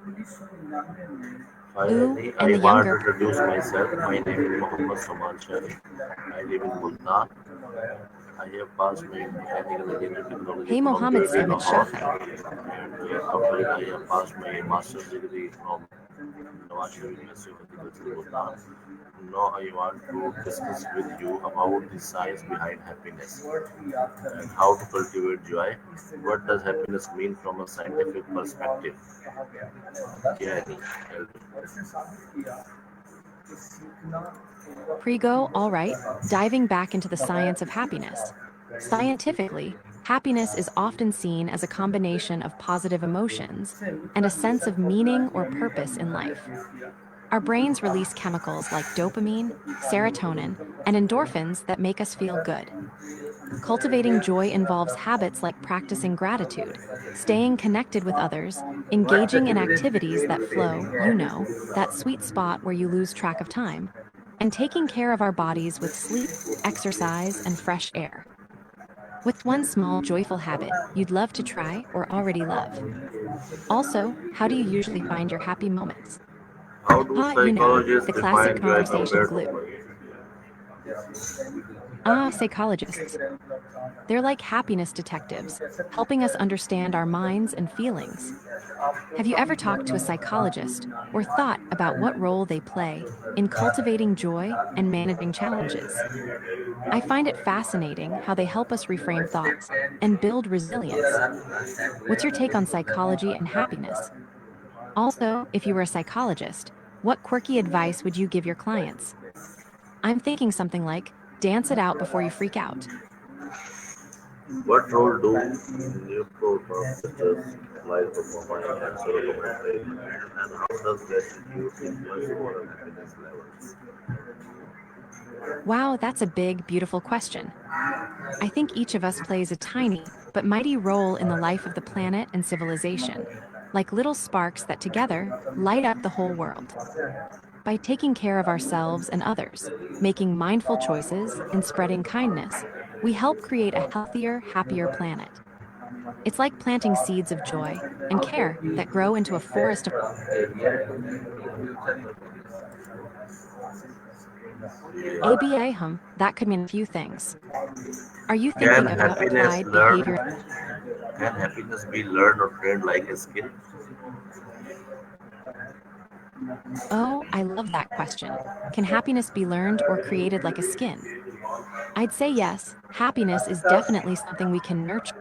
Ooh, Finally, and I the want to younger. introduce myself. My name is Mohammed Saman Shari. I live in Multan. I have passed my mechanical engineering technology Hey, from Mohammed UAE Samad Lahore, Shahai. and after it, I have passed my master's degree from Nawaz University of Agriculture, Multan. Now I want to discuss with you about the science behind happiness and how to cultivate joy. What does happiness mean from a scientific perspective? Yeah, tell Prego, all right, diving back into the science of happiness. Scientifically, happiness is often seen as a combination of positive emotions and a sense of meaning or purpose in life. Our brains release chemicals like dopamine, serotonin, and endorphins that make us feel good. Cultivating joy involves habits like practicing gratitude, staying connected with others, engaging in activities that flow, that sweet spot where you lose track of time, and taking care of our bodies with sleep, exercise, and fresh air. What's one small joyful habit you'd love to try or already love? Also, how do you usually find your happy moments? How do psychologists The classic define joy conversation compared to glue. money? Psychologists. They're like happiness detectives, helping us understand our minds and feelings. Have you ever talked to a psychologist or thought about what role they play in cultivating joy and managing challenges? I find it fascinating how they help us reframe thoughts and build resilience. What's your take on psychology and happiness? Also, if you were a psychologist, what quirky advice would you give your clients? I'm thinking something like, dance it out before you freak out. What role do neurotransmitters play dopamine and serotonin, and how does gratitude influence our happiness levels? Wow, that's a big, beautiful question. I think each of us plays a tiny, but mighty role in the life of the planet and civilization, like little sparks that together light up the whole world. By taking care of ourselves and others, making mindful choices, and spreading kindness, we help create a healthier, happier planet. It's like planting seeds of joy and care that grow into a forest of ABA hum. That could mean a few things. Are you Can thinking about happiness applied learn? behavior? Can happiness be learned or trained like a skill? Oh, I love that question. Can happiness be learned or created like a skin? I'd say yes, happiness is definitely something we can nurture.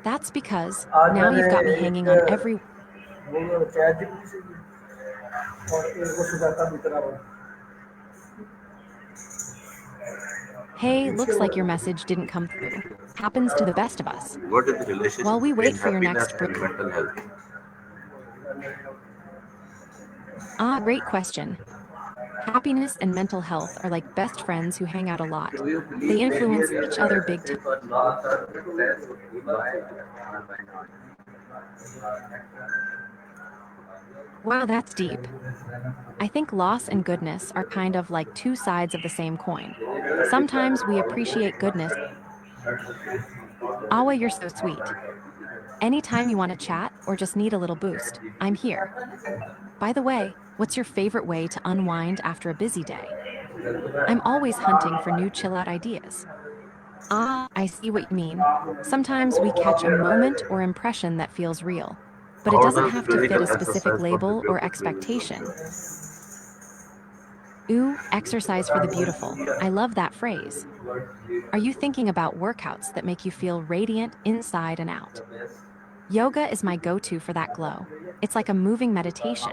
That's because now you've got me hanging on every. Hey, looks like your message didn't come through. Happens to the best of us. What is the relationship While we between wait for your happiness next and break. mental health? Great question. Happiness and mental health are like best friends who hang out a lot. They influence each other big time. Wow, that's deep. I think loss and goodness are kind of like two sides of the same coin. Sometimes we appreciate goodness. Awa, you're so sweet. Anytime you want to chat or just need a little boost, I'm here. By the way, what's your favorite way to unwind after a busy day? I'm always hunting for new chill out ideas. I see what you mean. Sometimes we catch a moment or impression that feels real, but it How doesn't does have to fit physical a specific exercise label contribute or to feeling good? expectation. Ooh, exercise for the beautiful. I love that phrase. Are you thinking about workouts that make you feel radiant inside and out? Yoga is my go to for that glow. It's like a moving meditation.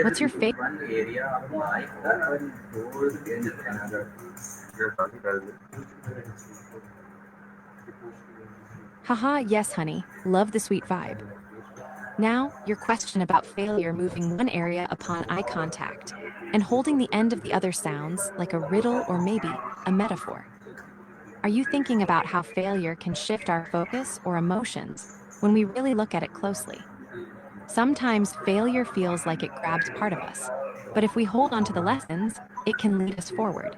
What's your favorite? Haha, yes, honey. Love the sweet vibe. Now, your question about failure moving one area upon eye contact and holding the end of the other sounds like a riddle or maybe a metaphor. Are you thinking about how failure can shift our focus or emotions when we really look at it closely? Sometimes failure feels like it grabs part of us, but if we hold on to the lessons, it can lead us forward.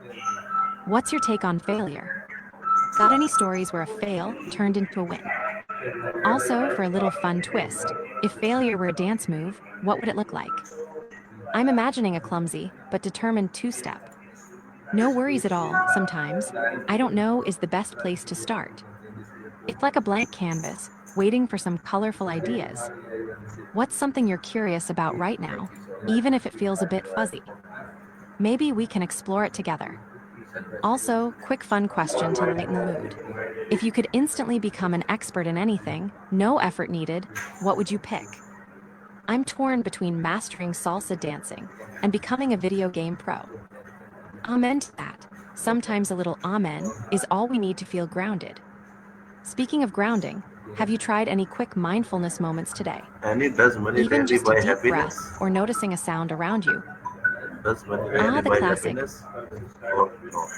What's your take on failure? Got any stories where a fail turned into a win? Also, for a little fun twist, if failure were a dance move, what would it look like? I'm imagining a clumsy, but determined two-step. No worries at all, sometimes. I don't know is the best place to start. It's like a blank canvas, waiting for some colorful ideas. What's something you're curious about right now, even if it feels a bit fuzzy? Maybe we can explore it together. Also, quick fun question to lighten the mood. If you could instantly become an expert in anything, no effort needed, what would you pick? I'm torn between mastering salsa dancing and becoming a video game pro. Amen to that. Sometimes a little amen is all we need to feel grounded. Speaking of grounding, have you tried any quick mindfulness moments today? Any does money Even really just a buy deep breath happiness? or noticing a sound around you? Does money Ah, really the buy classic. happiness? Or no?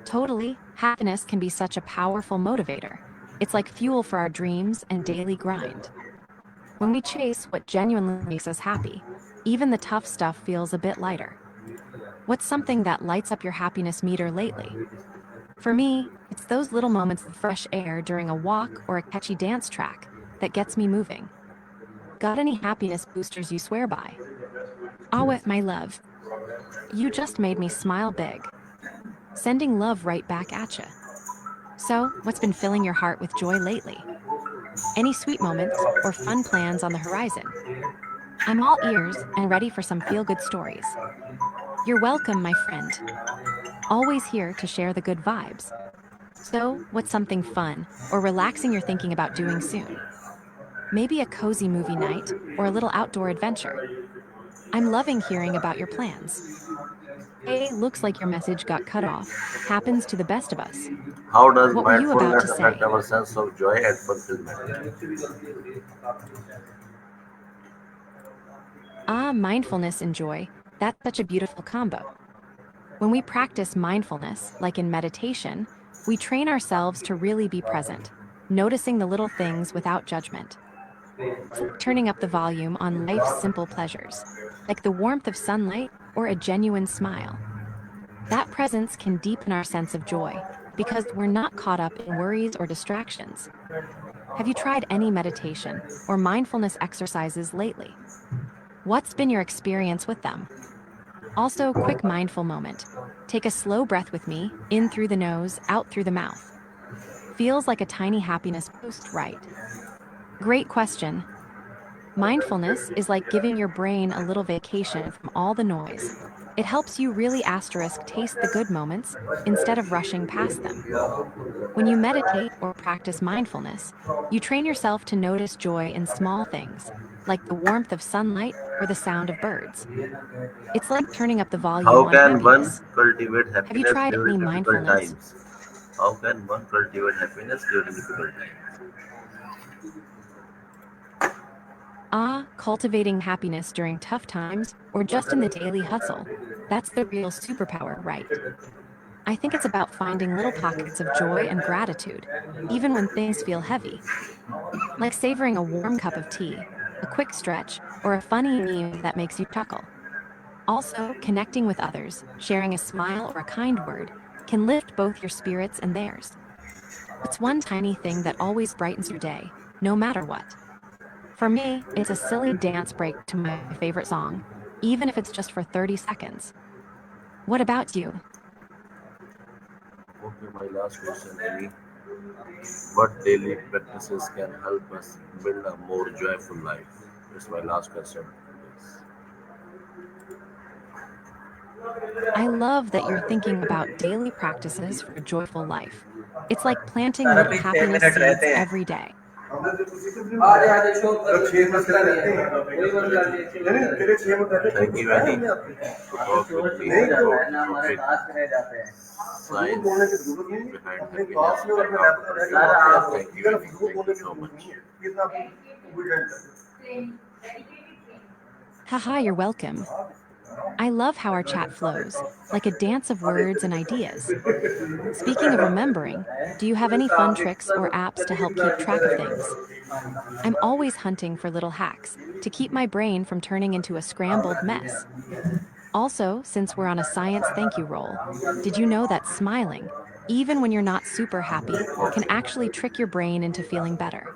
Totally, happiness can be such a powerful motivator. It's like fuel for our dreams and daily grind. When we chase what genuinely makes us happy, even the tough stuff feels a bit lighter. What's something that lights up your happiness meter lately? For me, it's those little moments of fresh air during a walk or a catchy dance track that gets me moving. Got any happiness boosters you swear by? Awe, my love. You just made me smile big. Sending love right back at you. So, what's been filling your heart with joy lately? Any sweet moments or fun plans on the horizon? I'm all ears and ready for some feel-good stories. You're welcome, my friend. Always here to share the good vibes. So, what's something fun or relaxing you're thinking about doing soon? Maybe a cozy movie night or a little outdoor adventure. I'm loving hearing about your plans. Hey, looks like your message got cut off. Happens to the best of us. How does What were you about to mindfulness affect say? our sense of joy and fulfillment? Ah, mindfulness and joy. That's such a beautiful combo. When we practice mindfulness, like in meditation, we train ourselves to really be present, noticing the little things without judgment. It's like turning up the volume on life's simple pleasures, like the warmth of sunlight or a genuine smile. That presence can deepen our sense of joy because we're not caught up in worries or distractions. Have you tried any meditation or mindfulness exercises lately? What's been your experience with them? Also, quick mindful moment. Take a slow breath with me, in through the nose, out through the mouth. Feels like a tiny happiness boost, right? Great question. Mindfulness is like giving your brain a little vacation from all the noise. It helps you really asterisk taste the good moments instead of rushing past them. When you meditate or practice mindfulness, you train yourself to notice joy in small things, like the warmth of sunlight or the sound of birds. It's like turning up the volume How on can one happiness. cultivate Have you happiness tried any during difficult mindfulness? times? How can one cultivate happiness during difficult times? Ah, cultivating happiness during tough times or just in the daily hustle. That's the real superpower, right? I think it's about finding little pockets of joy and gratitude, even when things feel heavy, like savoring a warm cup of tea, a quick stretch, or a funny meme that makes you chuckle. Also, connecting with others, sharing a smile or a kind word, can lift both your spirits and theirs. What's one tiny thing that always brightens your day, no matter what? For me, it's a silly dance break to my favorite song, even if it's just for 30 seconds. What about you? Okay, my last question, Amy. What daily practices can help us build a more joyful life? It's my last question. I love that you're thinking about daily practices for a joyful life. It's like planting little अभी 6 happiness minute seeds रहते हैं every day. आज आज show कर 6 minute रहते हैं वही बंद कर दिए तेरे 6 मिनट रहते Thank you, Annie, to talk with me about the हमारे topic टास्क रह जाते हैं science behind happiness and how to cultivate it. Thank you, Annie. Thank you so much. Haha, you're welcome. I love how our chat flows, like a dance of words and ideas. Speaking of remembering, do you have any fun tricks or apps to help keep track of things? I'm always hunting for little hacks to keep my brain from turning into a scrambled mess. Also, since we're on a science thank you roll, did you know that smiling, even when you're not super happy, can actually trick your brain into feeling better.